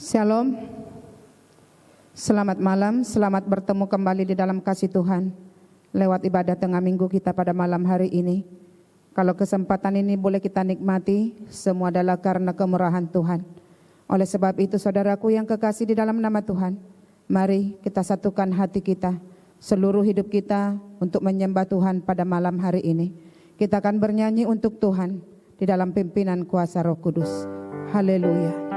Shalom, selamat malam, selamat bertemu kembali di dalam kasih Tuhan lewat ibadah tengah minggu kita pada malam hari ini. Kalau kesempatan ini boleh kita nikmati, semua adalah karena kemurahan Tuhan. Oleh sebab itu saudaraku yang kekasih di dalam nama Tuhan, mari kita satukan hati kita, seluruh hidup kita untuk menyembah Tuhan pada malam hari ini. Kita akan bernyanyi untuk Tuhan di dalam pimpinan kuasa Roh Kudus. Haleluya.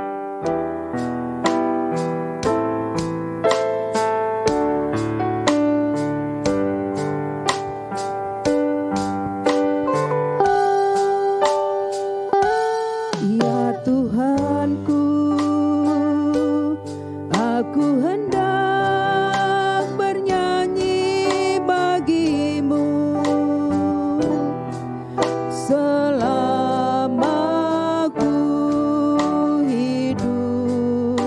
Selama ku hidup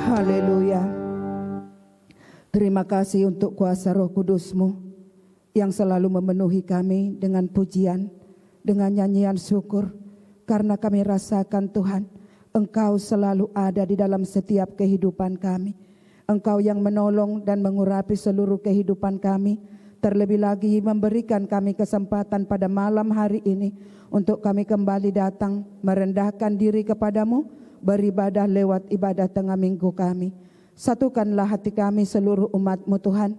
Haleluya. Terima kasih untuk kuasa Roh Kudus-Mu yang selalu memenuhi kami dengan pujian, dengan nyanyian syukur. Karena kami rasakan Tuhan, Engkau selalu ada di dalam setiap kehidupan kami. Engkau yang menolong dan mengurapi seluruh kehidupan kami. Terlebih lagi memberikan kami kesempatan pada malam hari ini untuk kami kembali datang merendahkan diri kepadamu, beribadah lewat ibadah tengah minggu kami. Satukanlah hati kami seluruh umat-Mu Tuhan,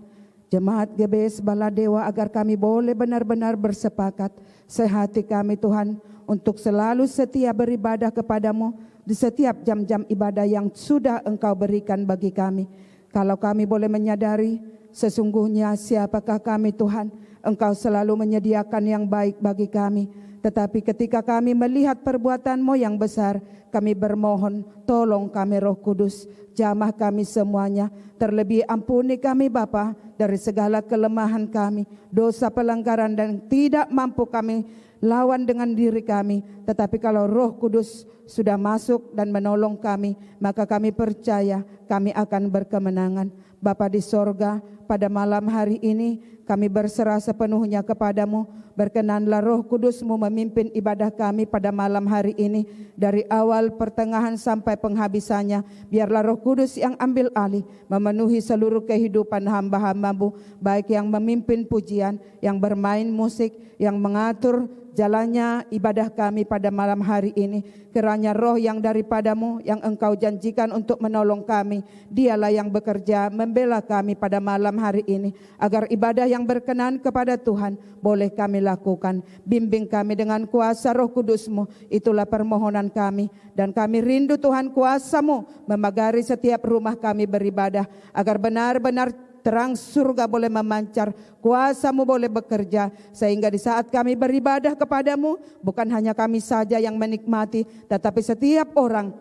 Jemaat GBS Baladewa, agar kami boleh benar-benar bersepakat sehati kami Tuhan untuk selalu setia beribadah kepadamu di setiap jam-jam ibadah yang sudah Engkau berikan bagi kami. Kalau kami boleh menyadari sesungguhnya siapakah kami Tuhan, Engkau selalu menyediakan yang baik bagi kami. Tetapi ketika kami melihat perbuatan-Mu yang besar, kami bermohon, tolong kami Roh Kudus, jamah kami semuanya. Terlebih ampuni kami Bapa dari segala kelemahan kami, dosa pelanggaran dan tidak mampu kami lawan dengan diri kami. Tetapi kalau Roh Kudus sudah masuk dan menolong kami, maka kami percaya kami akan berkemenangan. Bapa di sorga, pada malam hari ini kami berserah sepenuhnya kepadamu. Berkenanlah Roh Kudus-Mu memimpin ibadah kami pada malam hari ini. Dari awal, pertengahan sampai penghabisannya. Biarlah Roh Kudus yang ambil alih, memenuhi seluruh kehidupan hamba-hamba-Mu. Baik yang memimpin pujian, yang bermain musik, yang mengatur jalannya ibadah kami pada malam hari ini. Kiranya roh yang daripadamu yang Engkau janjikan untuk menolong kami, dialah yang bekerja membela kami pada malam hari ini. Agar ibadah yang berkenan kepada Tuhan boleh kami lakukan. Bimbing kami dengan kuasa Roh Kudus-Mu, itulah permohonan kami. Dan kami rindu Tuhan kuasa-Mu memagari setiap rumah kami beribadah. Agar benar-benar terang surga boleh memancar, kuasa-Mu boleh bekerja, sehingga di saat kami beribadah kepadamu, bukan hanya kami saja yang menikmati, tetapi setiap orang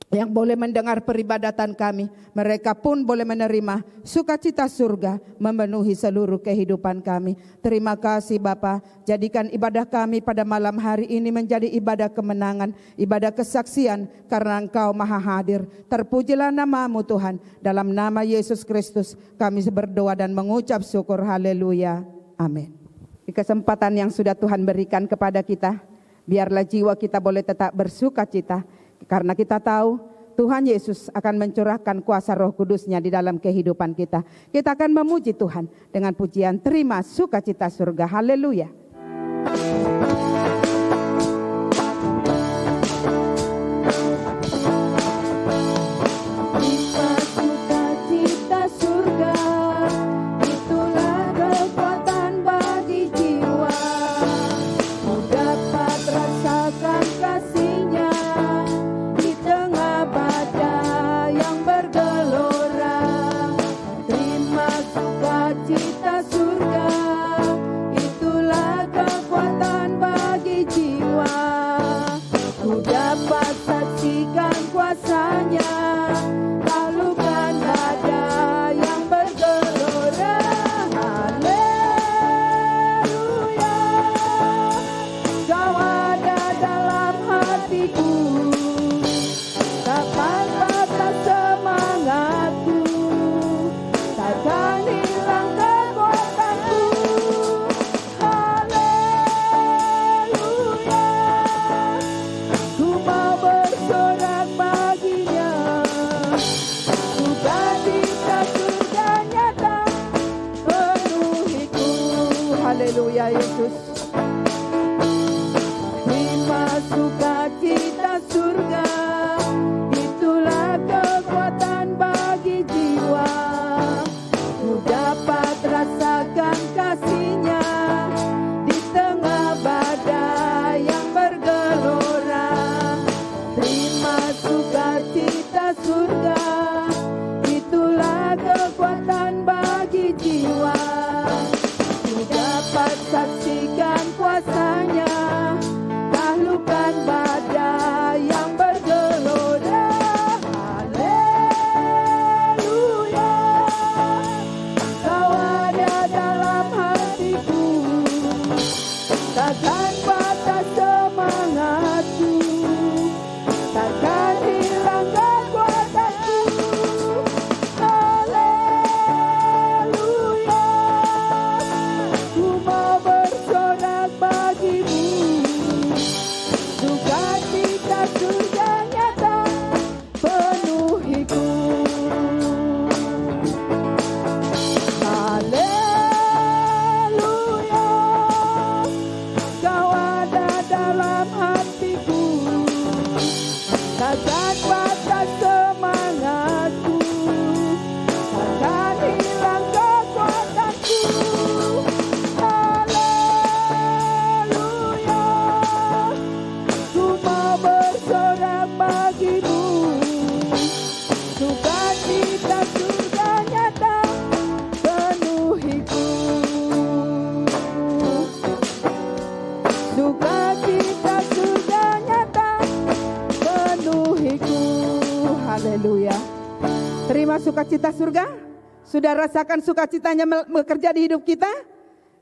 yang boleh mendengar peribadatan kami, mereka pun boleh menerima sukacita surga memenuhi seluruh kehidupan kami. Terima kasih Bapa, jadikan ibadah kami pada malam hari ini menjadi ibadah kemenangan, ibadah kesaksian, karena Engkau maha hadir. Terpujilah nama-Mu Tuhan, dalam nama Yesus Kristus kami berdoa dan mengucap syukur. Haleluya, amin. Di kesempatan yang sudah Tuhan berikan kepada kita, biarlah jiwa kita boleh tetap bersukacita, karena kita tahu Tuhan Yesus akan mencurahkan kuasa Roh Kudus-Nya di dalam kehidupan kita. Kita akan memuji Tuhan dengan pujian terima sukacita surga. Haleluya. Haleluya Yesus. Terima sukacita surga, itulah kekuatan bagi jiwa. Ku dapat rasakan kasih-Nya di tengah badai yang bergelora. Terima sukacita surga, itulah kekuatan bagi jiwa. Dapat saksikan kuasa-Nya, taklukkan badai Terima sukacita surga? Sudah rasakan sukacitanya bekerja di hidup kita?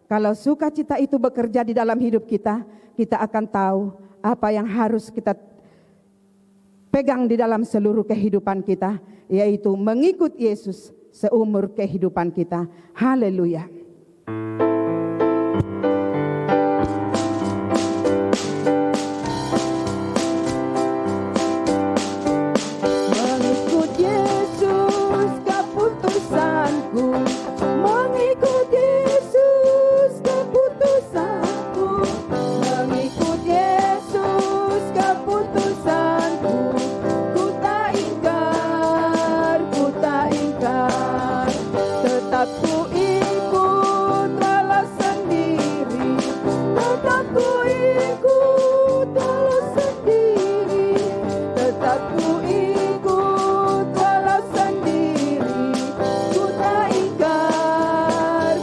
Kalau sukacita itu bekerja di dalam hidup kita, kita akan tahu apa yang harus kita pegang di dalam seluruh kehidupan kita, yaitu mengikut Yesus seumur kehidupan kita. Haleluya. Mengikut Yesus keputusanku, mengikut Yesus keputusanku, mengikut Yesus keputusanku, ku tak ingkar, tetap ku ikut walau sendiri, tetap ku ikut walau sendiri, tetap ku ikut walau sendiri, ku tak ingkar,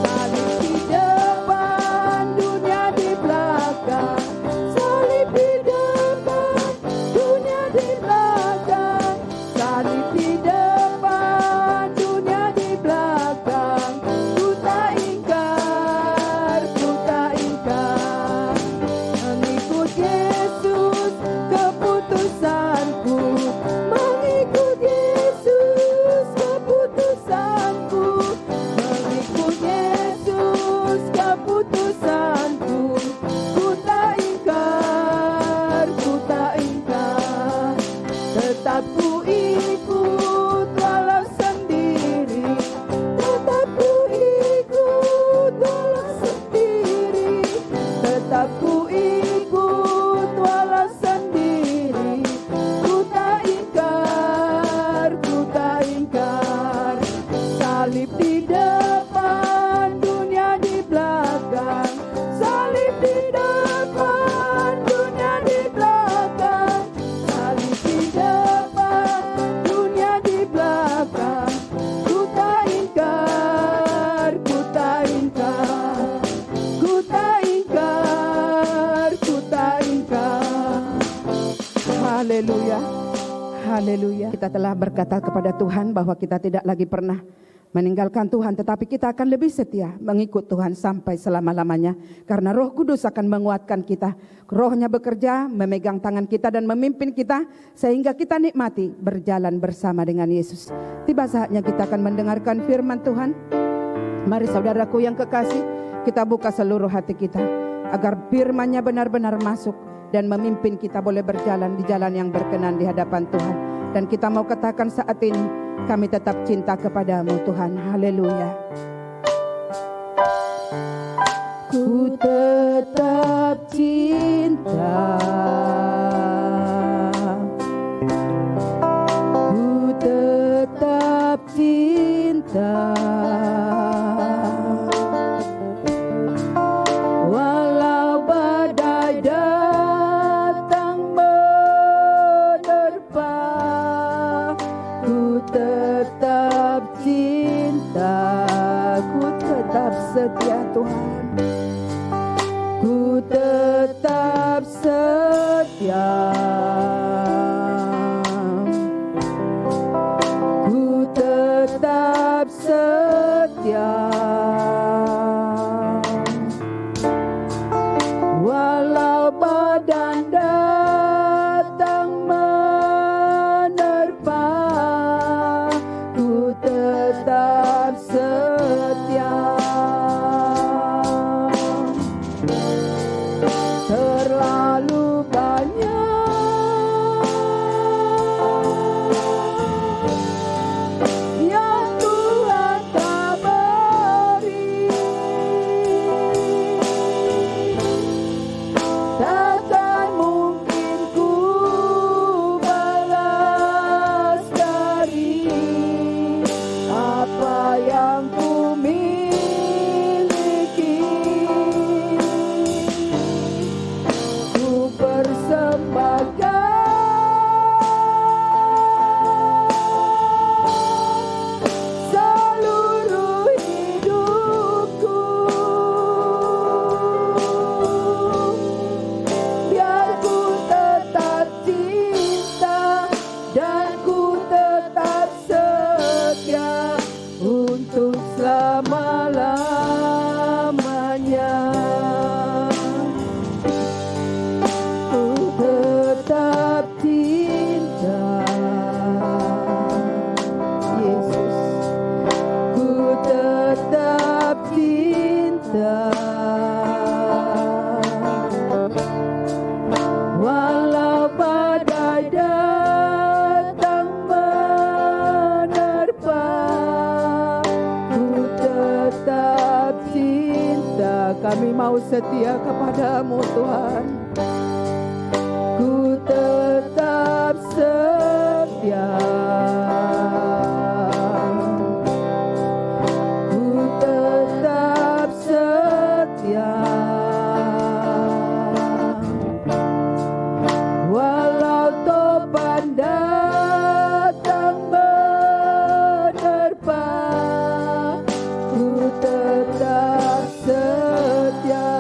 salib di depan, dunia di belakang, salib di depan, dunia di belakang, salib di depan, dunia di belakang, ku tak ingkar, mengikut Yesus keputusanku, mengikut Yesus keputusanku, mengikut Yesus keputusanku, ku tak ingkar, tetap ku ikut walau sendiri, tetap ku ikut walau sendiri, tetap ku ikut walau sendiri, ku tak ingkar, salib di depan, dunia di belakang, salib di depan, dunia di belakang, salib di depan, dunia di belakang, ku tak ingkar, Haleluya, haleluya. Kita telah berkata kepada Tuhan bahwa kita tidak lagi pernah meninggalkan Tuhan, tetapi kita akan lebih setia mengikut Tuhan sampai selama-lamanya. Karena Roh Kudus akan menguatkan kita. Rohnya bekerja, memegang tangan kita dan memimpin kita, sehingga kita nikmati berjalan bersama dengan Yesus. Tiba saatnya kita akan mendengarkan firman Tuhan. Mari saudaraku yang kekasih, kita buka seluruh hati kita, agar firman-Nya benar-benar masuk dan memimpin kita boleh berjalan di jalan yang berkenan di hadapan Tuhan. Dan kita mau katakan saat ini, kami tetap cinta kepadamu Tuhan. Haleluya. Ku tetap cinta, ku tetap cinta, walau badai datang menerpa, ku tetap cinta, ku tetap setia Tuhan. Ku tetap setia, ku tetap setia, walau badai datang menerpa, ku tetap setia. Terlalu banyak Engkau setia kepadamu Tuhan. Ku tetap setia. Ku tetap setia. Walau topan datang menerpa, ku tetap setia.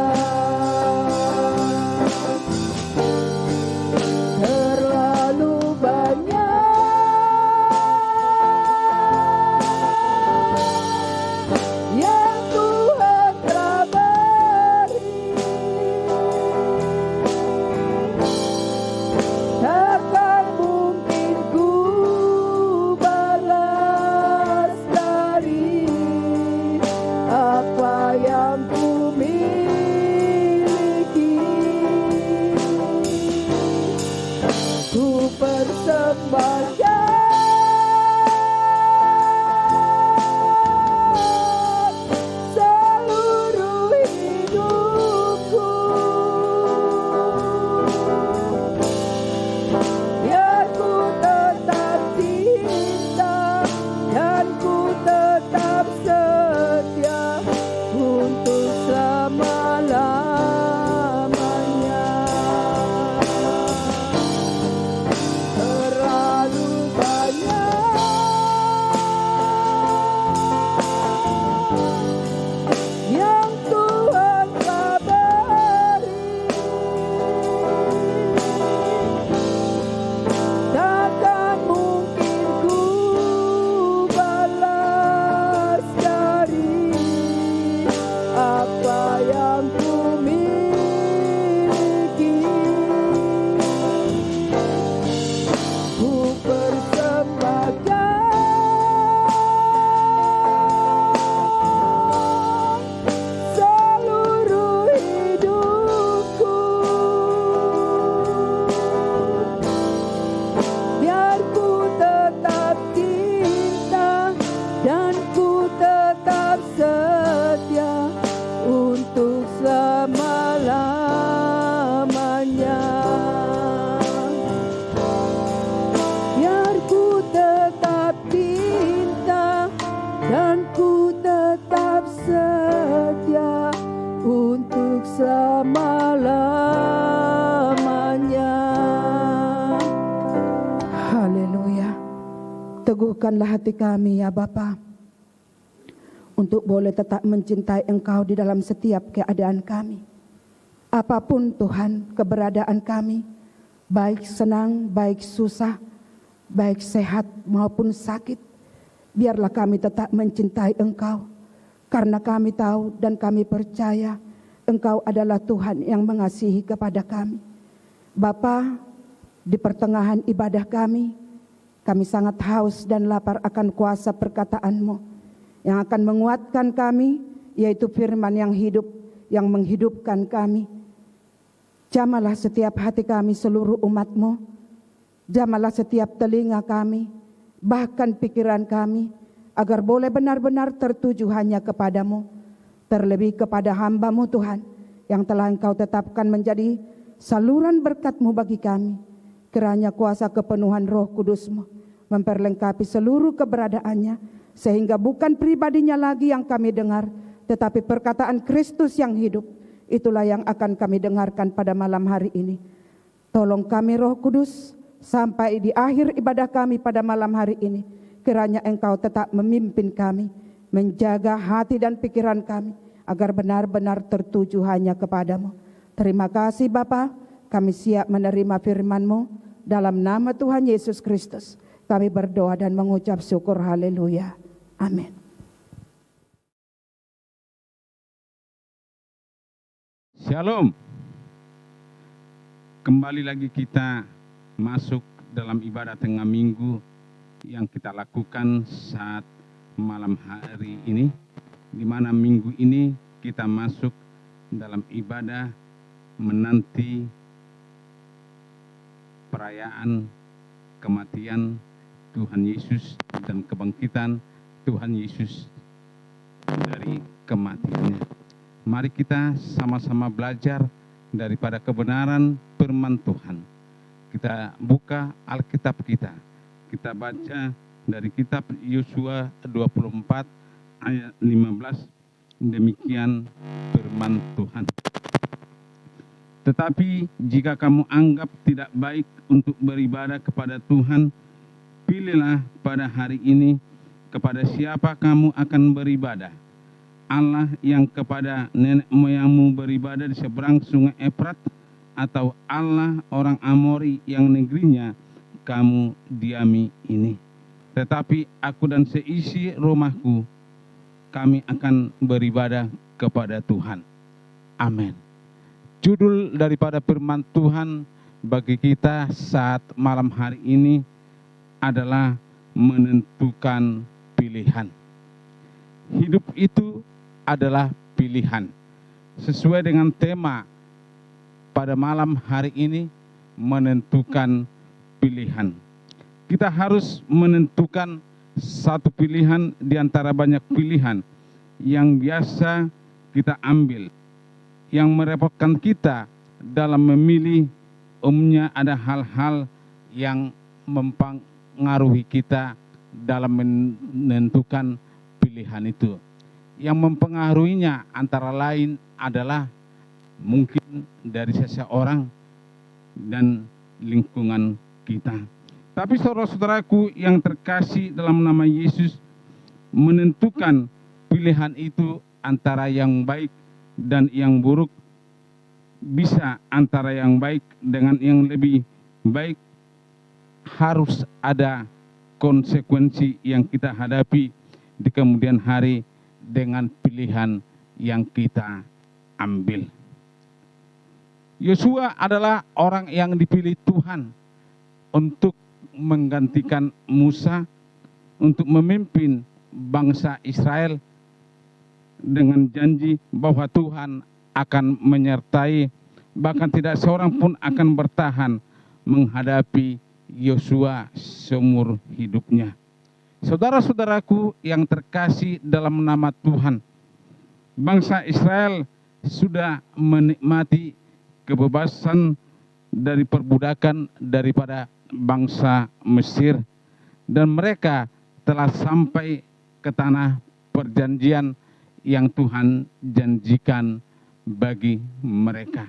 Terlalu banyak yang Tuhan telah beri, takkan mungkin ku balas dari apa yang ku miliki. Ku persembahkan seluruh hidupku, biar ku tetap cinta dan ku tetap setia untuk selama-lamanya. Terlalu banyak yang Tuhan telah beri, takkan mungkin ku balas dari apa yang ku miliki. Ku persembahkan seluruh hidupku, biar ku tetap cinta dan ku tetap setia untuk selama-lamanya. Biar ku tetap cinta dan ku tetap setia untuk selama-lamanya. Haleluya. Teguhkanlah hati kami ya Bapa, untuk boleh tetap mencintai Engkau di dalam setiap keadaan kami. Apapun Tuhan keberadaan kami, baik senang, baik susah, baik sehat maupun sakit, biarlah kami tetap mencintai Engkau, karena kami tahu dan kami percaya Engkau adalah Tuhan yang mengasihi kepada kami. Bapa, di pertengahan ibadah kami sangat haus dan lapar akan kuasa perkataan-Mu yang akan menguatkan kami, yaitu firman yang hidup, yang menghidupkan kami. Jamalah setiap hati kami seluruh umat-Mu, jamalah setiap telinga kami, bahkan pikiran kami, agar boleh benar-benar tertuju hanya kepadamu, terlebih kepada hamba-Mu Tuhan, yang telah Engkau tetapkan menjadi saluran berkat-Mu bagi kami. Kiranya kuasa kepenuhan Roh Kudus-Mu memperlengkapi seluruh keberadaannya, sehingga bukan pribadinya lagi yang kami dengar, tetapi perkataan Kristus yang hidup, itulah yang akan kami dengarkan pada malam hari ini. Tolong kami Roh Kudus, sampai di akhir ibadah kami pada malam hari ini, kiranya Engkau tetap memimpin kami, menjaga hati dan pikiran kami, agar benar-benar tertuju hanya kepadamu. Terima kasih Bapa, kami siap menerima firman-Mu, dalam nama Tuhan Yesus Kristus kami berdoa dan mengucap syukur. Haleluya. Amin. Shalom. Kembali lagi kita masuk dalam ibadah tengah minggu yang kita lakukan saat malam hari ini, di mana minggu ini kita masuk dalam ibadah menanti perayaan kematian Tuhan Yesus dan kebangkitan Tuhan Yesus dari kematiannya. Mari kita sama-sama belajar daripada kebenaran firman Tuhan. Kita buka Alkitab kita. Kita baca dari kitab Yosua 24 ayat 15. Demikian firman Tuhan. Tetapi jika kamu anggap tidak baik untuk beribadah kepada Tuhan, pilihlah pada hari ini kepada siapa kamu akan beribadah. Allah yang kepada nenek moyangmu beribadah di seberang sungai Efrat, atau Allah orang Amori yang negerinya kamu diami ini. Tetapi aku dan seisi rumahku, kami akan beribadah kepada Tuhan. Amin. Judul daripada firman Tuhan bagi kita saat malam hari ini adalah menentukan pilihan. Hidup itu adalah pilihan. Sesuai dengan tema pada malam hari ini, menentukan pilihan. Kita harus menentukan satu pilihan di antara banyak pilihan yang biasa kita ambil. Yang merepotkan kita dalam memilih, umumnya ada hal-hal yang mempengaruhi kita dalam menentukan pilihan itu. Yang mempengaruhinya antara lain adalah mungkin dari seseorang dan lingkungan kita. Tapi saudara-saudaraku yang terkasih dalam nama Yesus, menentukan pilihan itu antara yang baik dan yang buruk, bisa antara yang baik dengan yang lebih baik, harus ada konsekuensi yang kita hadapi di kemudian hari dengan pilihan yang kita ambil. Yosua adalah orang yang dipilih Tuhan untuk menggantikan Musa untuk memimpin bangsa Israel dengan janji bahwa Tuhan akan menyertai, bahkan tidak seorang pun akan bertahan menghadapi Yosua seumur hidupnya. Saudara-saudaraku yang terkasih dalam nama Tuhan, bangsa Israel sudah menikmati kebebasan dari perbudakan daripada bangsa Mesir, dan mereka telah sampai ke tanah perjanjian yang Tuhan janjikan bagi mereka.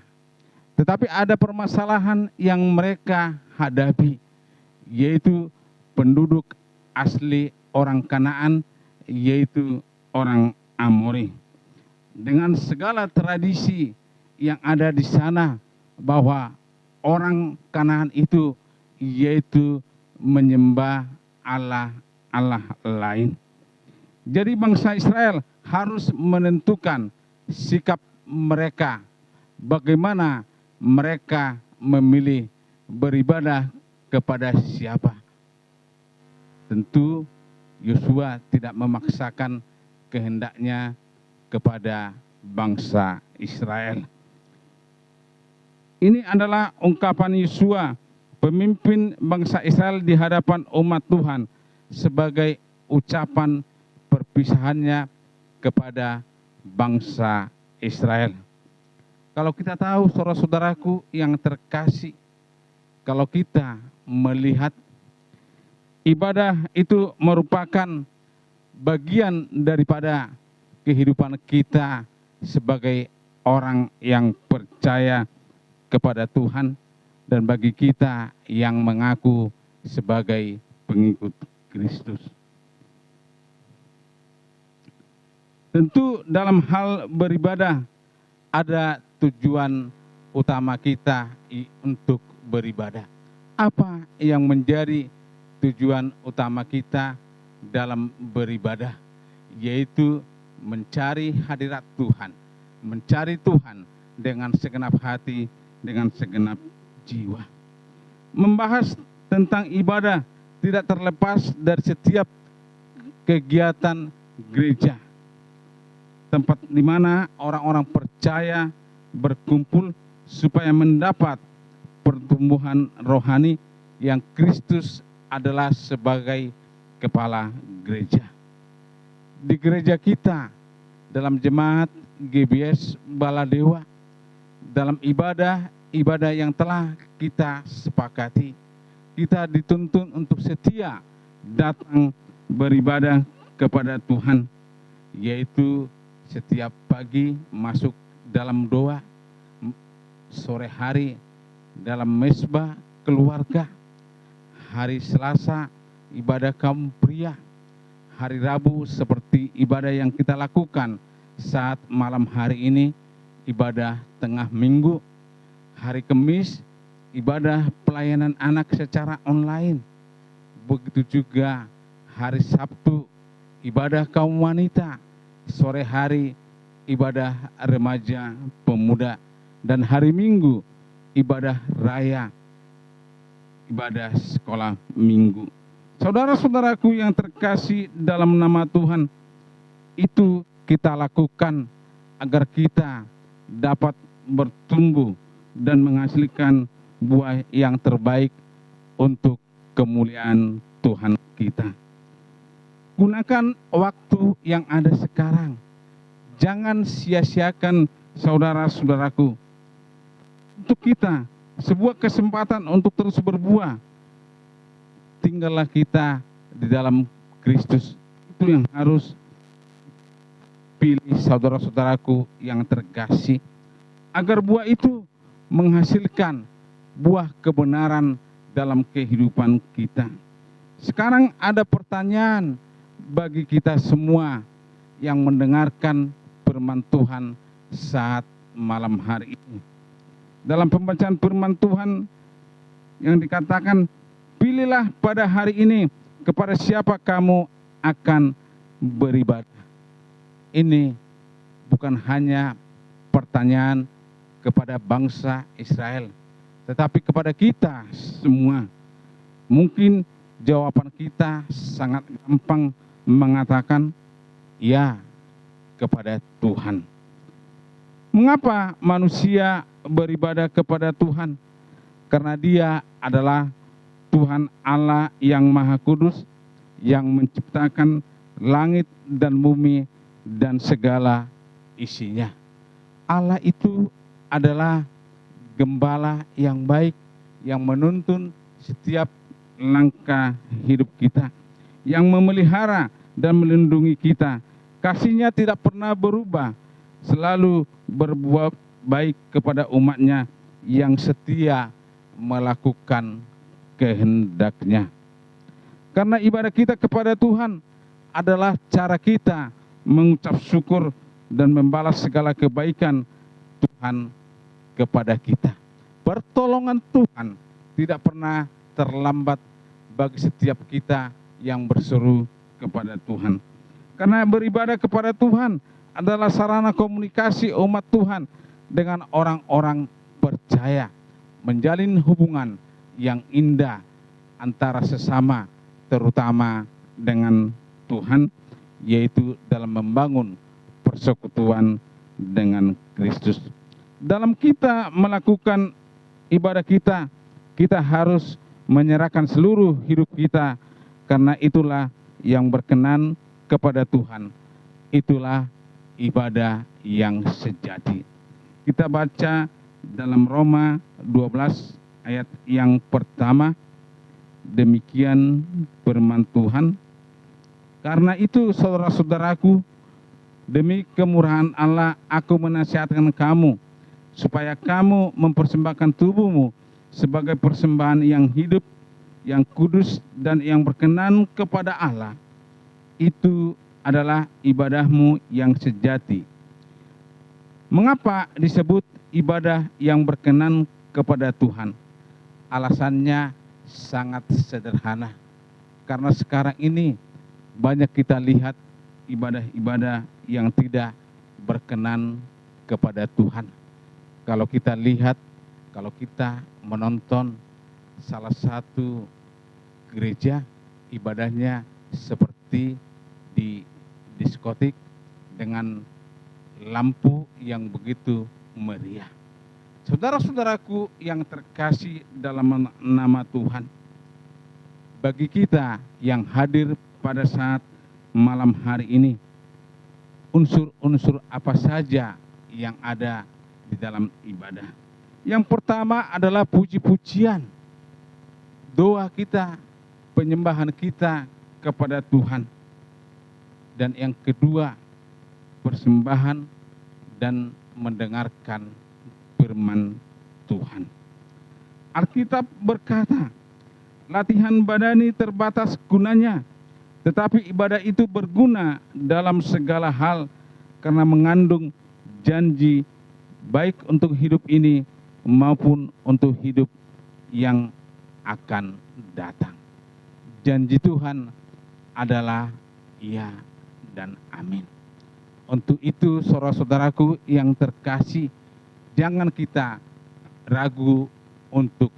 Tetapi ada permasalahan yang mereka hadapi, yaitu penduduk asli orang Kanaan, yaitu orang Amori. Dengan segala tradisi yang ada di sana, bahwa orang Kanaan itu yaitu menyembah Allah lain. Jadi bangsa Israel harus menentukan sikap mereka, bagaimana mereka memilih beribadah kepada siapa. Tentu Yosua tidak memaksakan kehendaknya kepada bangsa Israel. Ini adalah ungkapan Yosua, pemimpin bangsa Israel di hadapan umat Tuhan, sebagai ucapan perpisahannya kepada bangsa Israel. Kalau kita tahu, saudara-saudaraku yang terkasih, kalau kita melihat ibadah itu merupakan bagian daripada kehidupan kita sebagai orang yang percaya kepada Tuhan, dan bagi kita yang mengaku sebagai pengikut Kristus. Tentu dalam hal beribadah ada tujuan utama kita untuk beribadah. Apa yang menjadi tujuan utama kita dalam beribadah? Yaitu mencari hadirat Tuhan, mencari Tuhan dengan segenap hati, dengan segenap jiwa. Membahas tentang ibadah tidak terlepas dari setiap kegiatan gereja, tempat di mana orang-orang percaya berkumpul supaya mendapat pertumbuhan rohani yang Kristus adalah sebagai kepala gereja. Di gereja kita, dalam jemaat GBS Baladewa dalam ibadah yang telah kita sepakati. Kita dituntun untuk setia datang beribadah kepada Tuhan, yaitu setiap pagi masuk dalam doa, sore hari dalam mesbah keluarga, hari Selasa ibadah kaum pria, hari Rabu seperti ibadah yang kita lakukan saat malam hari ini, ibadah tengah minggu, hari Kamis ibadah pelayanan anak secara online. Begitu juga hari Sabtu ibadah kaum wanita, sore hari ibadah remaja pemuda, dan hari Minggu ibadah raya, ibadah sekolah minggu. Saudara-saudaraku yang terkasih dalam nama Tuhan, itu kita lakukan agar kita dapat bertumbuh dan menghasilkan buah yang terbaik untuk kemuliaan Tuhan kita. Gunakan waktu yang ada sekarang. Jangan sia-siakan, saudara-saudaraku. Untuk kita, sebuah kesempatan untuk terus berbuah. Tinggallah kita di dalam Kristus. Itu yang harus pilih, saudara-saudaraku yang terkasih. Agar buah itu menghasilkan buah kebenaran dalam kehidupan kita. Sekarang ada pertanyaan bagi kita semua yang mendengarkan firman Tuhan saat malam hari ini. Dalam pembacaan firman Tuhan yang dikatakan, pilihlah pada hari ini kepada siapa kamu akan beribadah. Ini bukan hanya pertanyaan kepada bangsa Israel, tetapi kepada kita semua. Mungkin jawaban kita sangat gampang mengatakan ya kepada Tuhan. Mengapa manusia beribadah kepada Tuhan? Karena Dia adalah Tuhan Allah yang Maha Kudus, yang menciptakan langit dan bumi dan segala isinya. Allah itu adalah gembala yang baik, yang menuntun setiap langkah hidup kita, yang memelihara dan melindungi kita. Kasih-Nya tidak pernah berubah, selalu berbuat baik kepada umat-Nya yang setia melakukan kehendak-Nya. Karena ibadah kita kepada Tuhan adalah cara kita mengucap syukur dan membalas segala kebaikan Tuhan kepada kita. Pertolongan Tuhan tidak pernah terlambat bagi setiap kita yang berseru kepada Tuhan. Karena beribadah kepada Tuhan adalah sarana komunikasi umat Tuhan dengan orang-orang percaya, menjalin hubungan yang indah antara sesama, terutama dengan Tuhan, yaitu dalam membangun persekutuan dengan Kristus. Dalam kita melakukan ibadah kita, kita harus menyerahkan seluruh hidup kita, karena itulah yang berkenan kepada Tuhan. Itulah ibadah yang sejati. Kita baca dalam Roma 12 ayat yang pertama, demikian firman Tuhan. Karena itu saudara-saudaraku, demi kemurahan Allah aku menasihatkan kamu, supaya kamu mempersembahkan tubuhmu sebagai persembahan yang hidup, yang kudus, dan yang berkenan kepada Allah. Itu adalah ibadahmu yang sejati. Mengapa disebut ibadah yang berkenan kepada Tuhan? Alasannya sangat sederhana. Karena sekarang ini banyak kita lihat ibadah-ibadah yang tidak berkenan kepada Tuhan. Kalau kita lihat, kalau kita menonton salah satu gereja, ibadahnya seperti di diskotik dengan lampu yang begitu meriah. Saudara-saudaraku yang terkasih dalam nama Tuhan, bagi kita yang hadir pada saat malam hari ini, unsur-unsur apa saja yang ada di dalam ibadah. Yang pertama adalah puji-pujian, doa kita, penyembahan kita kepada Tuhan. Dan yang kedua, persembahan dan mendengarkan firman Tuhan. Alkitab berkata, latihan badani terbatas gunanya, tetapi ibadah itu berguna dalam segala hal karena mengandung janji baik untuk hidup ini maupun untuk hidup yang akan datang. Janji Tuhan adalah ya dan amin. Untuk itu saudara-saudaraku yang terkasih, jangan kita ragu untuk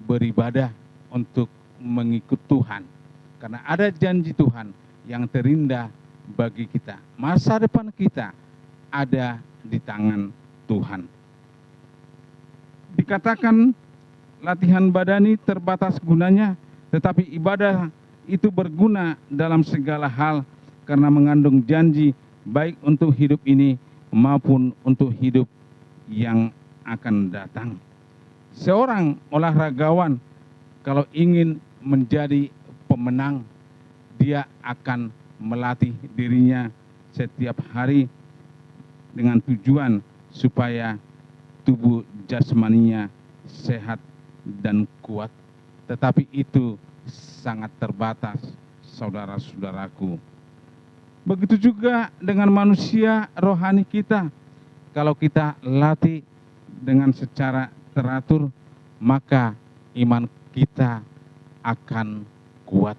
beribadah, untuk mengikut Tuhan. Karena ada janji Tuhan yang terindah bagi kita. Masa depan kita ada di tangan Tuhan. Dikatakan latihan badani terbatas gunanya, tetapi ibadah itu berguna dalam segala hal karena mengandung janji baik untuk hidup ini maupun untuk hidup yang akan datang. Seorang olahragawan kalau ingin menjadi pemenang, dia akan melatih dirinya setiap hari dengan tujuan supaya tubuh jasmaninya sehat dan kuat. Tetapi itu sangat terbatas, saudara-saudaraku. Begitu juga dengan manusia rohani kita. Kalau kita latih dengan secara teratur, maka iman kita akan kuat.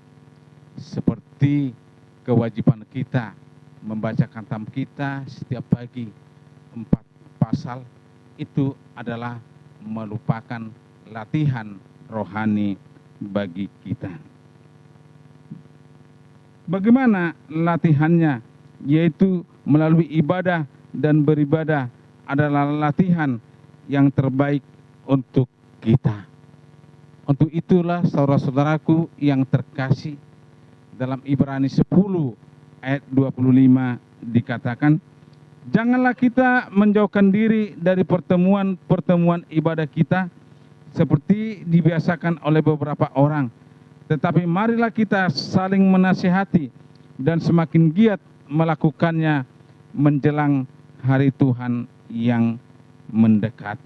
Seperti kewajiban kita membaca katam kita setiap pagi 4 pasal, itu adalah merupakan latihan rohani bagi kita. Bagaimana latihannya? Yaitu melalui ibadah, dan beribadah adalah latihan yang terbaik untuk kita. Untuk itulah saudara-saudaraku yang terkasih, dalam Ibrani 10 ayat 25 dikatakan, janganlah kita menjauhkan diri dari pertemuan-pertemuan ibadah kita seperti dibiasakan oleh beberapa orang. Tetapi marilah kita saling menasihati dan semakin giat melakukannya menjelang hari Tuhan yang mendekat.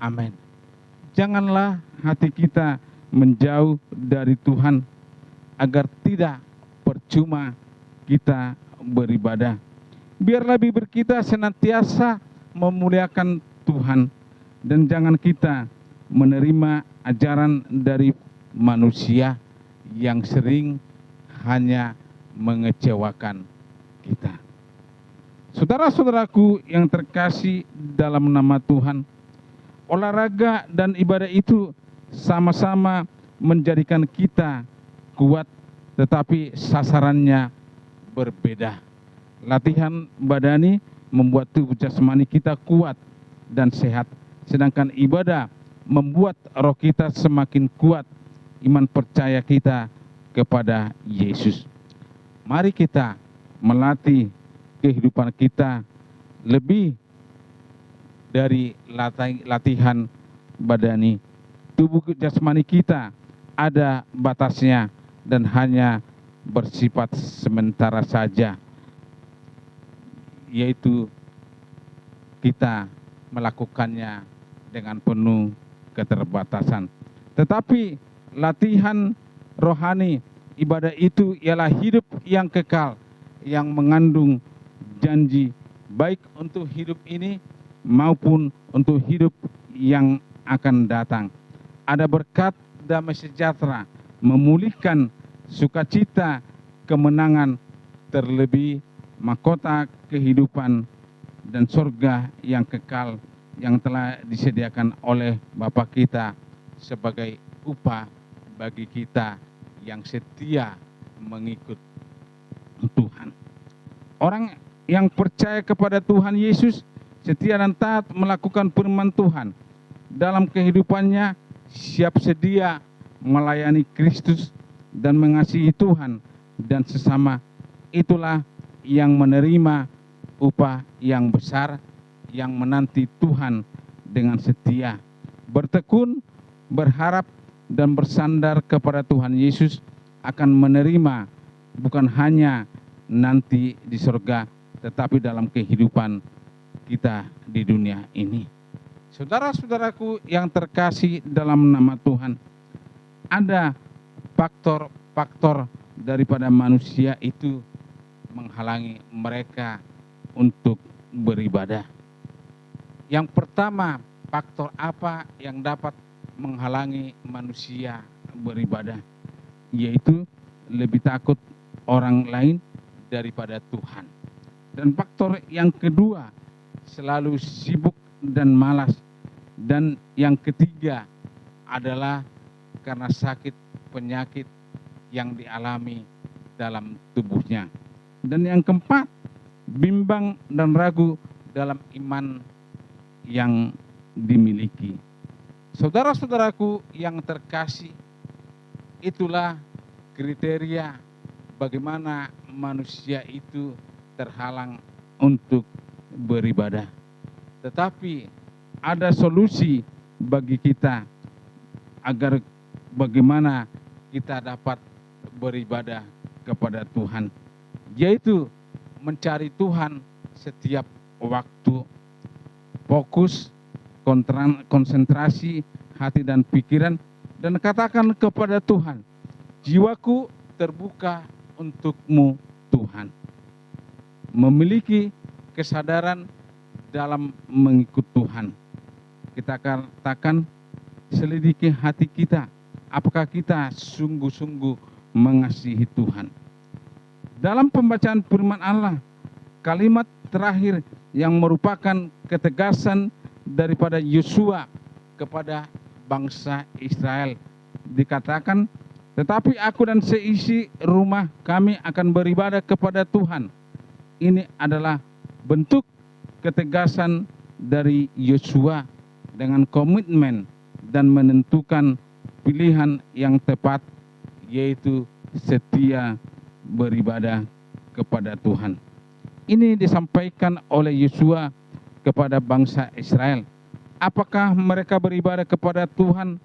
Amin. Janganlah hati kita menjauh dari Tuhan agar tidak percuma kita beribadah. Biarlah bibir kita senantiasa memuliakan Tuhan dan jangan kita menerima ajaran dari manusia yang sering hanya mengecewakan kita. Saudara-saudaraku yang terkasih dalam nama Tuhan, olahraga dan ibadah itu sama-sama menjadikan kita kuat, tetapi sasarannya berbeda. Latihan badani membuat tubuh jasmani kita kuat dan sehat, sedangkan ibadah membuat roh kita semakin kuat, iman percaya kita kepada Yesus. Mari kita melatih kehidupan kita lebih dari latihan badani. Tubuh jasmani kita ada batasnya dan hanya bersifat sementara saja, yaitu kita melakukannya dengan penuh keterbatasan. Tetapi latihan rohani ibadah itu ialah hidup yang kekal, yang mengandung janji baik untuk hidup ini maupun untuk hidup yang akan datang. Ada berkat damai sejahtera, memulihkan sukacita, kemenangan, terlebih mahkota kehidupan dan surga yang kekal yang telah disediakan oleh Bapa kita sebagai upah bagi kita yang setia mengikut Tuhan. Orang yang percaya kepada Tuhan Yesus setia dan taat melakukan firman Tuhan dalam kehidupannya, siap sedia melayani Kristus dan mengasihi Tuhan dan sesama. Itulah yang menerima upah yang besar, yang menanti Tuhan dengan setia, bertekun, berharap, dan bersandar kepada Tuhan Yesus akan menerima bukan hanya nanti di surga, tetapi dalam kehidupan kita di dunia ini. Saudara-saudaraku yang terkasih dalam nama Tuhan, ada faktor-faktor daripada manusia itu menghalangi mereka untuk beribadah. Yang pertama, faktor apa yang dapat menghalangi manusia beribadah? Yaitu lebih takut orang lain daripada Tuhan. Dan faktor yang kedua, selalu sibuk dan malas. Dan yang ketiga adalah karena sakit penyakit yang dialami dalam tubuhnya. Dan yang keempat, bimbang dan ragu dalam iman yang dimiliki. Saudara-saudaraku yang terkasih, itulah kriteria bagaimana manusia itu terhalang untuk beribadah. Tetapi ada solusi bagi kita agar bagaimana kita dapat beribadah kepada Tuhan, yaitu mencari Tuhan setiap waktu, fokus, konsentrasi hati dan pikiran, dan katakan kepada Tuhan, jiwaku terbuka untuk-Mu Tuhan. Memiliki kesadaran dalam mengikut Tuhan. Kita katakan, selidiki hati kita, apakah kita sungguh-sungguh mengasihi Tuhan. Dalam pembacaan firman Allah, kalimat terakhir yang merupakan ketegasan daripada Yosua kepada bangsa Israel dikatakan, tetapi aku dan seisi rumah kami akan beribadah kepada Tuhan. Ini adalah bentuk ketegasan dari Yosua dengan komitmen dan menentukan pilihan yang tepat, yaitu setia beribadah kepada Tuhan. Ini disampaikan oleh Yosua kepada bangsa Israel. Apakah mereka beribadah kepada Tuhan?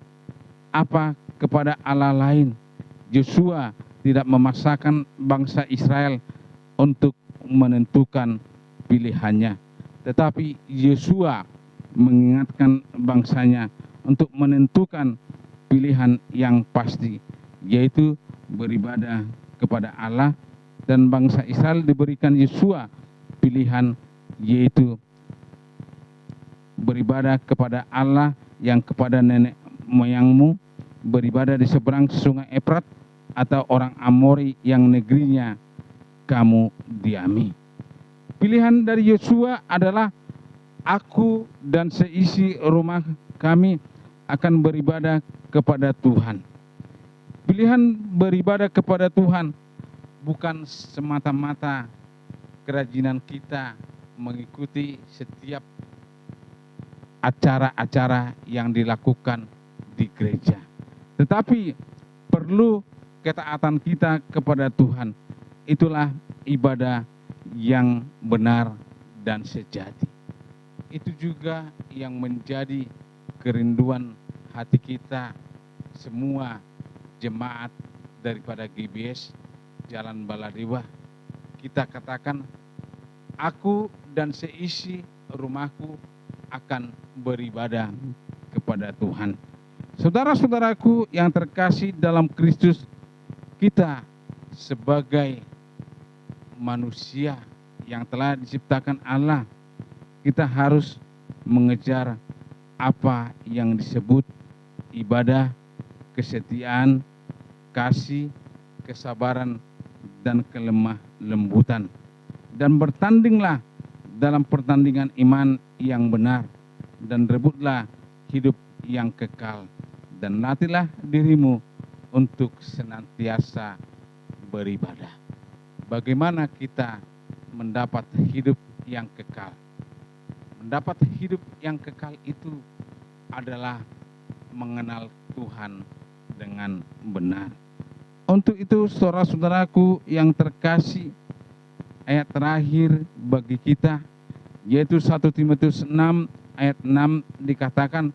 Apa kepada Allah lain? Yosua tidak memaksakan bangsa Israel untuk menentukan pilihannya, tetapi Yosua mengingatkan bangsanya untuk menentukan pilihan yang pasti, yaitu beribadah kepada Allah. Dan bangsa Israel diberikan Yosua pilihan, yaitu beribadah kepada Allah yang kepada nenek moyangmu, beribadah di seberang sungai Efrat, atau orang Amori yang negerinya kamu diami. Pilihan dari Yosua adalah, aku dan seisi rumah kami akan beribadah kepada Tuhan. Pilihan beribadah kepada Tuhan bukan semata-mata kerajinan kita mengikuti setiap acara-acara yang dilakukan di gereja, tetapi perlu ketaatan kita kepada Tuhan. Itulah ibadah yang benar dan sejati. Itu juga yang menjadi kerinduan hati kita semua jemaat daripada GBS Jalan Baladewa. Kita katakan, aku dan seisi rumahku akan beribadah kepada Tuhan. Saudara-saudaraku yang terkasih dalam Kristus, kita sebagai manusia yang telah diciptakan Allah, kita harus mengejar apa yang disebut ibadah, kesetiaan, kasih, kesabaran, dan kelemah lembutan. Dan bertandinglah dalam pertandingan iman yang benar, dan rebutlah hidup yang kekal, dan latihlah dirimu untuk senantiasa beribadah. Bagaimana kita mendapat hidup yang kekal? Mendapat hidup yang kekal itu adalah mengenal Tuhan dengan benar. Untuk itu, saudara-saudaraku yang terkasih, ayat terakhir bagi kita, yaitu 1 Timotius 6 ayat 6 dikatakan,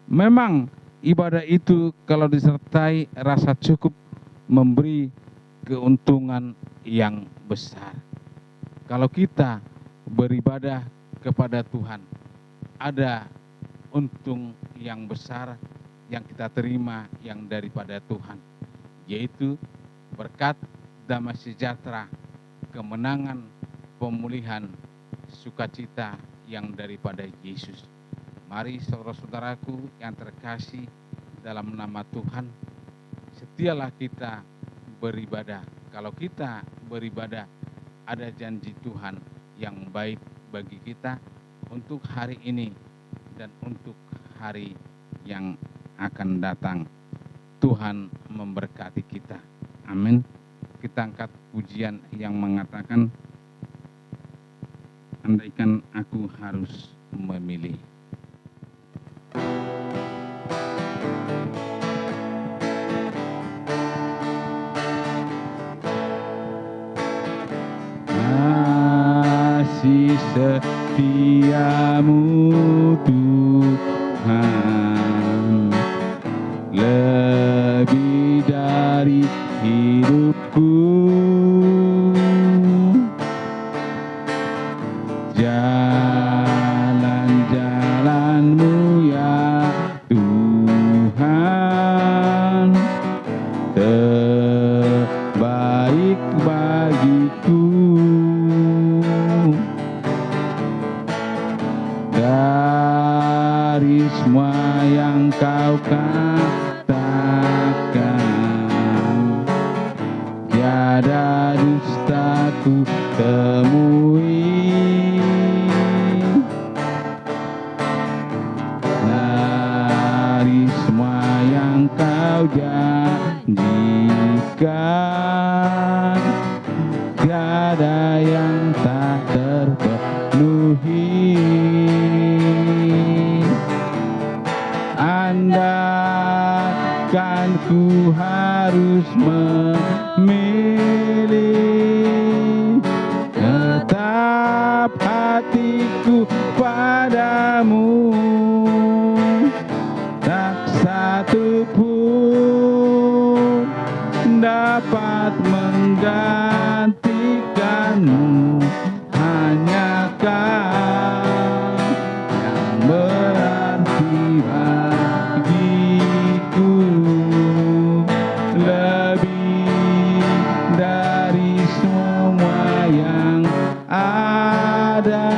memang ibadah itu kalau disertai rasa cukup memberi keuntungan yang besar. Kalau kita beribadah kepada Tuhan, ada untung yang besar yang kita terima yang daripada Tuhan, yaitu berkat, damai sejahtera, kemenangan, pemulihan, sukacita yang daripada Yesus. Mari saudara-saudaraku yang terkasih dalam nama Tuhan, setialah kita beribadah. Kalau kita beribadah, ada janji Tuhan yang baik bagi kita untuk hari ini dan untuk hari yang akan datang. Tuhan memberkati kita. Amin. Kita angkat pujian yang mengatakan, andaikan aku harus memilih. Kasih setiamu Tuhan, lebih dari hidupku, jalan-jalanmu ya Tuhan, terbaik bagiku. Dari semua yang kau katakan, tiada dustaku temui. Dari semua yang kau janjikan, tiada yang tak terpenuhi. Andaikan ku harus memilih, tetap hatiku padamu, tak satu pun dapat menggantikanmu. Hanya Kau yang berarti bagiku, lebih dari semua yang ada.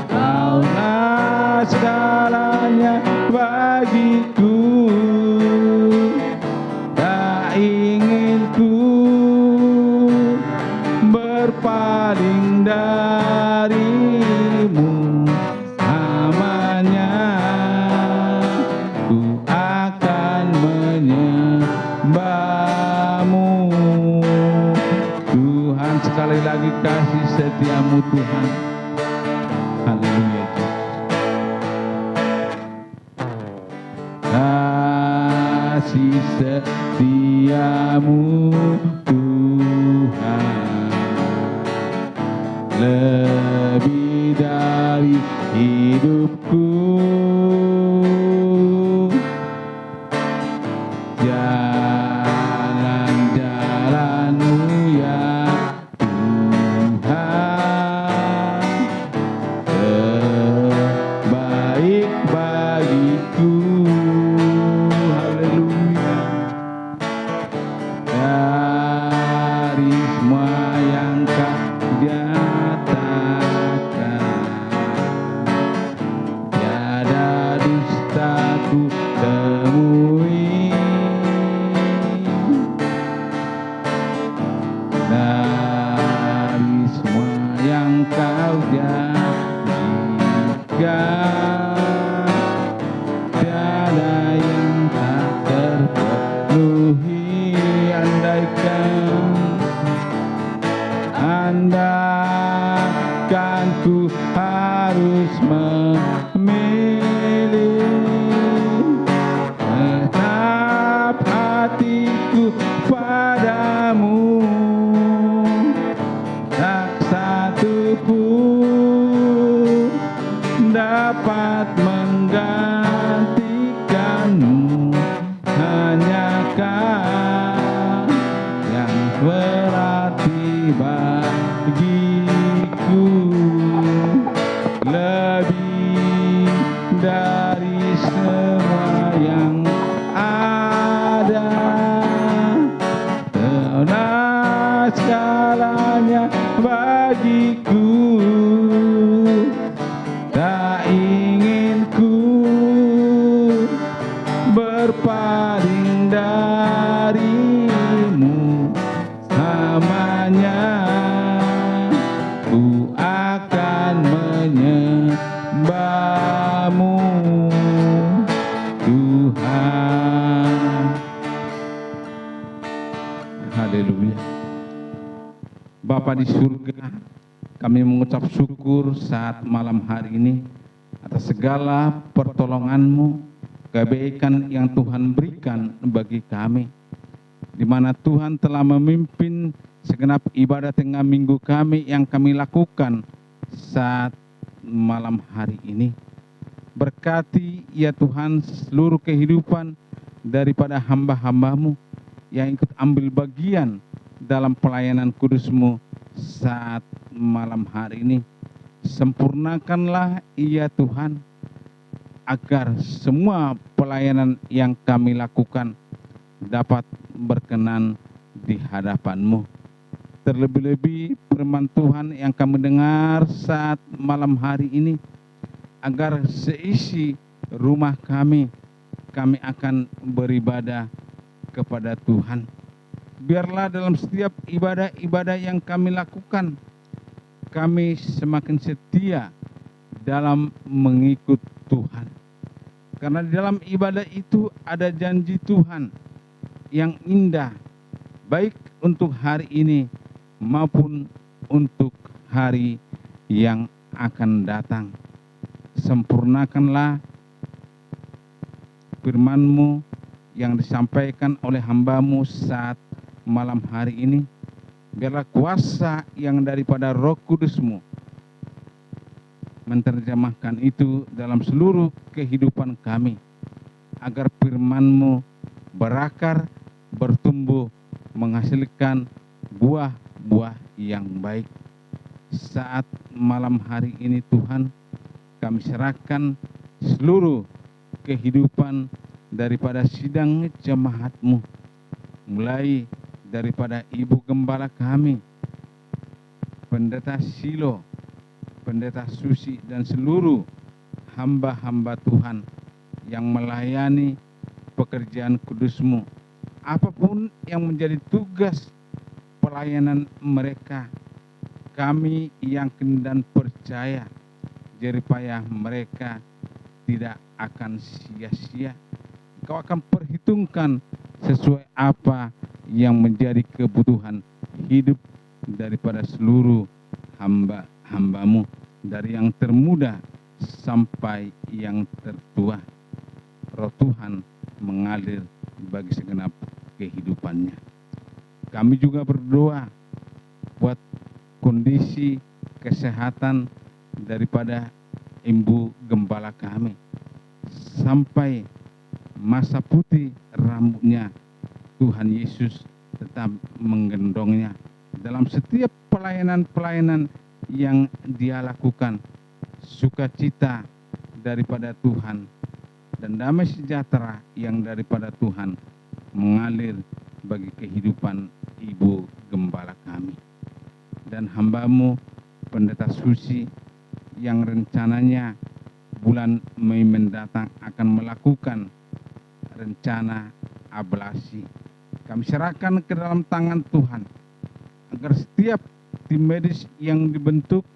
Kaulah segalanya bagiku, tak ingin ku berpaling darimu. Amanya ku akan menyembahmu. Tuhan, sekali lagi kasih setiamu Tuhan. Haleluya. Kasih setiamu Tuhan, lebih dari hidupku, jalan-jalanmu ya Tuhan, terbaik bagiku. Haleluya. bagiku, lebih dari semua yang ada. Telah segalanya bagiku, tak ingin ku berpaling darimu selamanya. Ku akan menyembahmu, Tuhan. Haleluya. Bapa di surga, kami mengucap syukur saat malam hari ini atas segala pertolongan-Mu, kebaikan yang Tuhan berikan bagi kami, di mana Tuhan telah memimpin segenap ibadah tengah minggu kami yang kami lakukan saat malam hari ini. Berkati ya Tuhan seluruh kehidupan daripada hamba-hamba-Mu yang ikut ambil bagian dalam pelayanan kudus-Mu saat malam hari ini. Sempurnakanlah ya Tuhan, agar semua pelayanan yang kami lakukan dapat berkenan di hadapan-Mu. Terlebih-lebih firman Tuhan yang kami dengar saat malam hari ini, agar seisi rumah kami akan beribadah kepada Tuhan. Biarlah dalam setiap ibadah-ibadah yang kami lakukan, kami semakin setia dalam mengikut Tuhan. Karena di dalam ibadah itu ada janji Tuhan yang indah, baik untuk hari ini maupun untuk hari yang akan datang. Sempurnakanlah firman-Mu yang disampaikan oleh hamba-Mu saat malam hari ini. Biarlah kuasa yang daripada Roh Kudus-Mu menerjemahkan itu dalam seluruh kehidupan kami, agar firman-Mu berakar, bertumbuh, menghasilkan buah-buah yang baik. Saat malam hari ini Tuhan, kami serahkan seluruh kehidupan daripada sidang jemaat-Mu, mulai daripada Ibu Gembala kami, Pendeta Silo, Pendeta Susi, dan seluruh hamba-hamba Tuhan yang melayani pekerjaan kudus-Mu. Apapun yang menjadi tugas pelayanan mereka, kami yakin dan percaya jeripaya mereka tidak akan sia-sia. Kau akan perhitungkan sesuai apa yang menjadi kebutuhan hidup daripada seluruh hamba-hamba-Mu, dari yang termuda sampai yang tertua. Roh Tuhan mengalir bagi segenap kehidupannya. Kami juga berdoa buat kondisi kesehatan daripada Ibu Gembala kami, sampai masa putih rambutnya, Tuhan Yesus tetap menggendongnya dalam setiap pelayanan-pelayanan yang dia lakukan. Sukacita daripada Tuhan dan damai sejahtera yang daripada Tuhan mengalir bagi kehidupan Ibu Gembala kami. Dan hamba-Mu Pendeta Susi yang rencananya bulan Mei mendatang akan melakukan rencana ablasi, kami serahkan ke dalam tangan Tuhan, agar setiap tim medis yang dibentuk,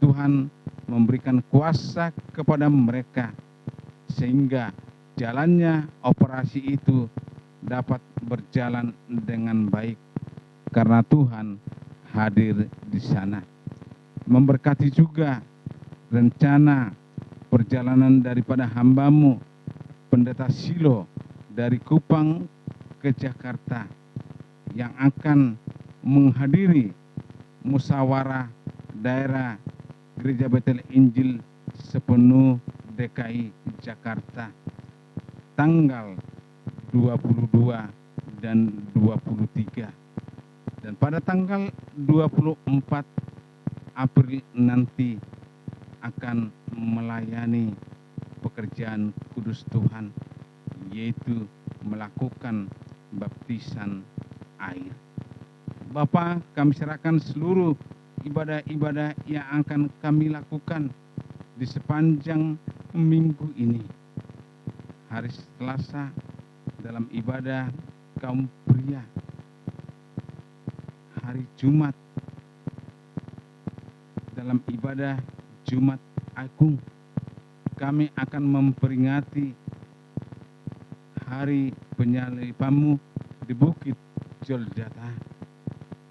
Tuhan memberikan kuasa kepada mereka, sehingga jalannya operasi itu dapat berjalan dengan baik, karena Tuhan hadir di sana. Memberkati juga rencana perjalanan daripada hamba-Mu Pendeta Silo dari Kupang ke Jakarta, yang akan menghadiri musyawarah daerah Gereja Betel Injil sepenuh DKI Jakarta tanggal 22 dan 23. Dan pada tanggal 24 April nanti akan melayani pekerjaan kudus Tuhan, yaitu melakukan baptisan air. Bapa, kami serahkan seluruh ibadah-ibadah yang akan kami lakukan di sepanjang minggu ini. Hari Selasa dalam ibadah kaum pria, hari Jumat dalam ibadah Jumat Agung, kami akan memperingati hari penyalibanmu di Bukit Golgota.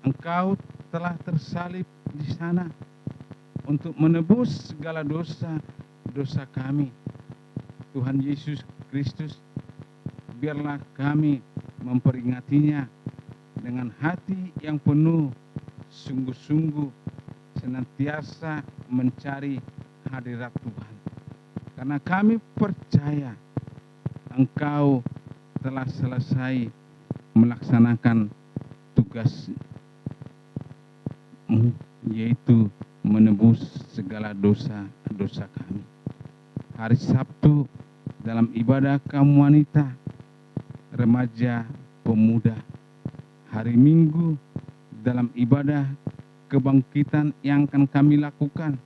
Engkau telah tersalib di sana untuk menebus segala dosa kami. Tuhan Yesus Kristus, biarlah kami memperingatinya dengan hati yang penuh sungguh-sungguh, senantiasa mencari hadirat Tuhan. Karena kami percaya Engkau telah selesai melaksanakan tugas-Mu, yaitu menebus segala dosa-dosa kami. Hari Sabtu dalam ibadah kaum wanita, remaja, pemuda. Hari Minggu dalam ibadah kebangkitan yang akan kami lakukan.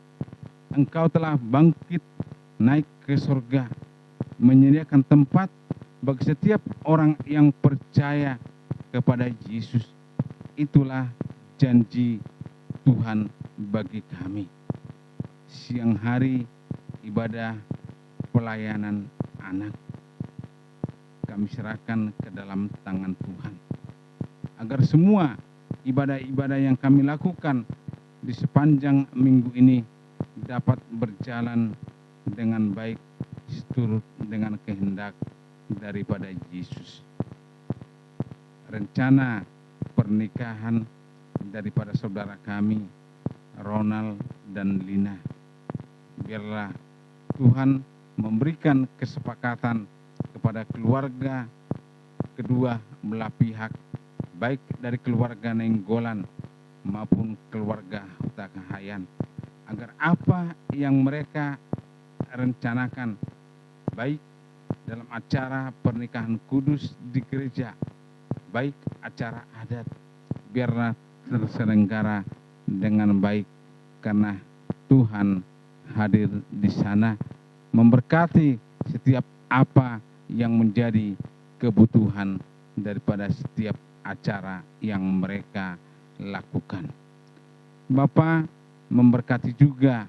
Engkau telah bangkit naik ke surga, menyediakan tempat bagi setiap orang yang percaya kepada Yesus. Itulah janji Tuhan bagi kami. Siang hari ibadah pelayanan anak, kami serahkan ke dalam tangan Tuhan, agar semua ibadah-ibadah yang kami lakukan di sepanjang minggu ini dapat berjalan dengan baik, seturut dengan kehendak daripada Yesus. Rencana pernikahan daripada saudara kami, Ronald dan Lina, biarlah Tuhan memberikan kesepakatan kepada keluarga kedua belah pihak, baik dari keluarga Nenggolan maupun keluarga Huta Kahayan, agar apa yang mereka rencanakan, baik dalam acara pernikahan kudus di gereja, baik acara adat, biarlah terselenggara dengan baik, karena Tuhan hadir di sana memberkati setiap apa yang menjadi kebutuhan daripada setiap acara yang mereka lakukan. Bapa memberkati juga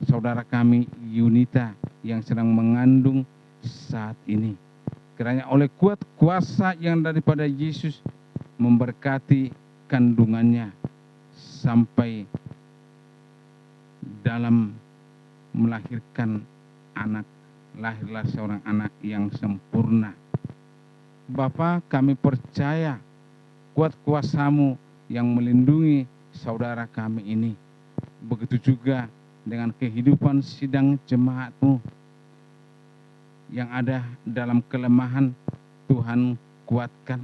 saudara kami Yunita yang sedang mengandung saat ini. Kiranya oleh kuat kuasa yang daripada Yesus memberkati kandungannya sampai dalam melahirkan anak, lahirlah seorang anak yang sempurna. Bapa, kami percaya kuat kuasa-Mu yang melindungi saudara kami ini. Begitu juga dengan kehidupan sidang jemaat-Mu yang ada dalam kelemahan, Tuhan kuatkan.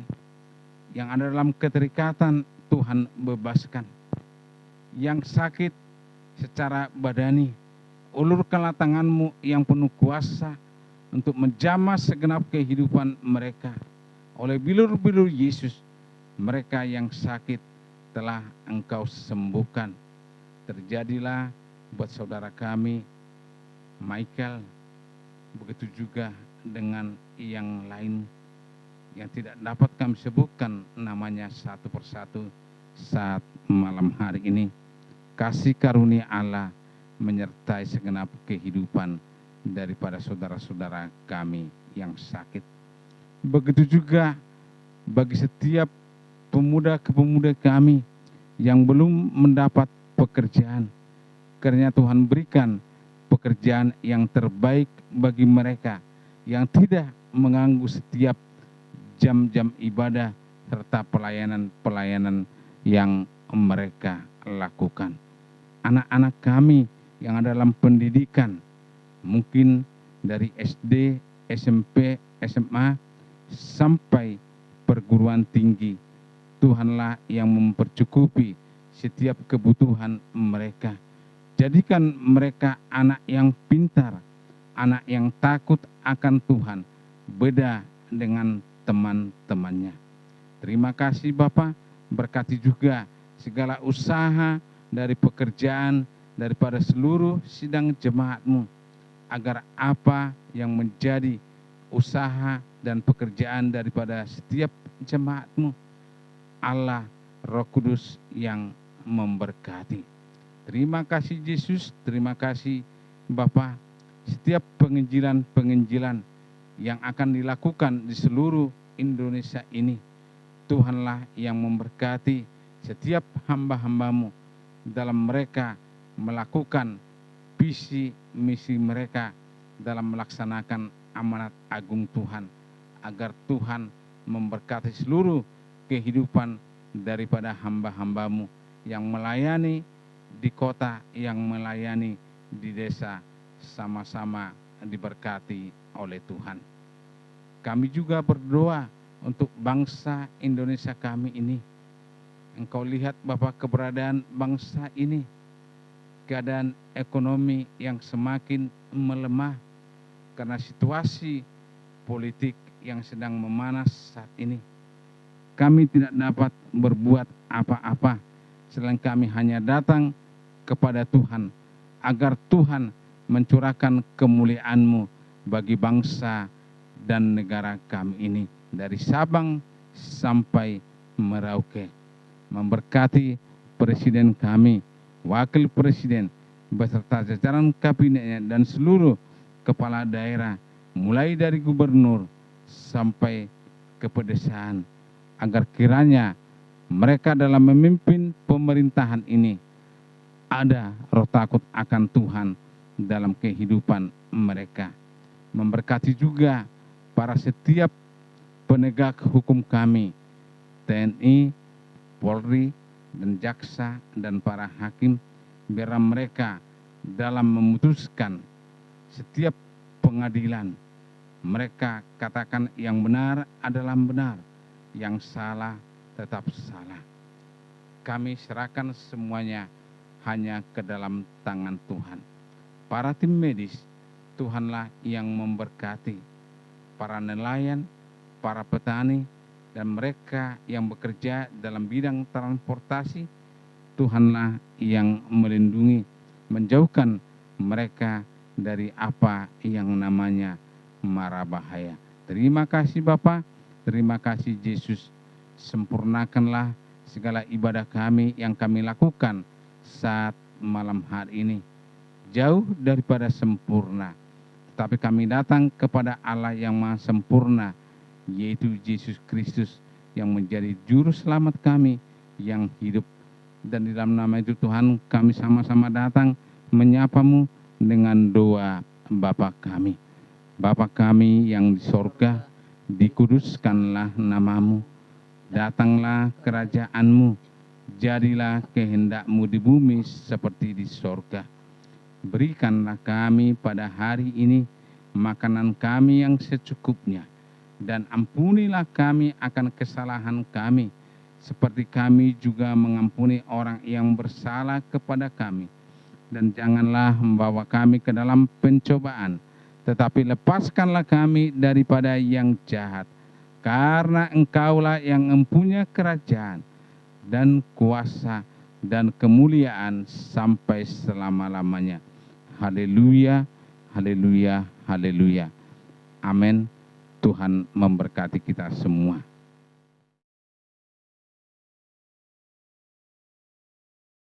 Yang ada dalam keterikatan, Tuhan bebaskan. Yang sakit secara badani, ulurkanlah tangan-Mu yang penuh kuasa untuk menjamah segenap kehidupan mereka. Oleh bilur-bilur Yesus, mereka yang sakit telah Engkau sembuhkan. Terjadilah buat saudara kami, Michael, begitu juga dengan yang lain yang tidak dapat kami sebutkan namanya satu persatu saat malam hari ini. Kasih karunia Allah menyertai segenap kehidupan daripada saudara-saudara kami yang sakit. Begitu juga bagi setiap pemuda-pemuda kami yang belum mendapat pekerjaan. Kiranya Tuhan berikan pekerjaan yang terbaik bagi mereka, yang tidak mengganggu setiap jam-jam ibadah serta pelayanan-pelayanan yang mereka lakukan. Anak-anak kami yang ada dalam pendidikan, mungkin dari SD, SMP, SMA, sampai perguruan tinggi, Tuhanlah yang mempercukupi setiap kebutuhan mereka. Jadikan mereka anak yang pintar, anak yang takut akan Tuhan, beda dengan teman-temannya. Terima kasih Bapa, berkati juga segala usaha dari pekerjaan daripada seluruh sidang jemaat-Mu, agar apa yang menjadi usaha dan pekerjaan daripada setiap jemaat-Mu, Allah Roh Kudus yang memberkati. Terima kasih Yesus, terima kasih Bapa. Setiap penginjilan-penginjilan yang akan dilakukan di seluruh Indonesia ini, Tuhanlah yang memberkati setiap hamba-hamba-Mu dalam mereka melakukan visi misi mereka dalam melaksanakan amanat agung Tuhan, agar Tuhan memberkati seluruh kehidupan daripada hamba-hamba-Mu yang melayani di kota, yang melayani di desa, sama-sama diberkati oleh Tuhan. Kami juga berdoa untuk bangsa Indonesia kami ini. Engkau lihat Bapak keberadaan bangsa ini, keadaan ekonomi yang semakin melemah karena situasi politik yang sedang memanas saat ini. Kami tidak dapat berbuat apa-apa selain kami hanya datang kepada Tuhan, agar Tuhan mencurahkan kemuliaan-Mu bagi bangsa dan negara kami ini, dari Sabang sampai Merauke. Memberkati Presiden kami, Wakil Presiden, beserta jajaran kabinetnya dan seluruh kepala daerah, mulai dari gubernur sampai ke pedesaan, agar kiranya mereka dalam memimpin pemerintahan ini ada roh takut akan Tuhan dalam kehidupan mereka. Memberkati juga para setiap penegak hukum kami, TNI, Polri, dan jaksa, dan para hakim, biar mereka dalam memutuskan setiap pengadilan, mereka katakan yang benar adalah benar, yang salah tetap salah. Kami serahkan semuanya hanya ke dalam tangan Tuhan. Para tim medis, Tuhanlah yang memberkati. Para nelayan, para petani, dan mereka yang bekerja dalam bidang transportasi, Tuhanlah yang melindungi, menjauhkan mereka dari apa yang namanya mara bahaya. Terima kasih Bapa, terima kasih Yesus. Sempurnakanlah segala ibadah kami yang kami lakukan saat malam hari ini. Jauh daripada sempurna, tetapi kami datang kepada Allah yang maha sempurna, yaitu Yesus Kristus yang menjadi juru selamat kami yang hidup. Dan di dalam nama itu Tuhan, kami sama-sama datang menyapa-Mu dengan doa Bapa kami. Bapa kami yang di sorga, dikuduskanlah nama-Mu. Datanglah kerajaan-Mu, jadilah kehendak-Mu di bumi seperti di sorga. Berikanlah kami pada hari ini makanan kami yang secukupnya, dan ampunilah kami akan kesalahan kami, seperti kami juga mengampuni orang yang bersalah kepada kami. Dan janganlah membawa kami ke dalam pencobaan, tetapi lepaskanlah kami daripada yang jahat. Karena Engkaulah yang mempunyai kerajaan dan kuasa dan kemuliaan sampai selama-lamanya. Haleluya, haleluya, haleluya. Amin. Tuhan memberkati kita semua.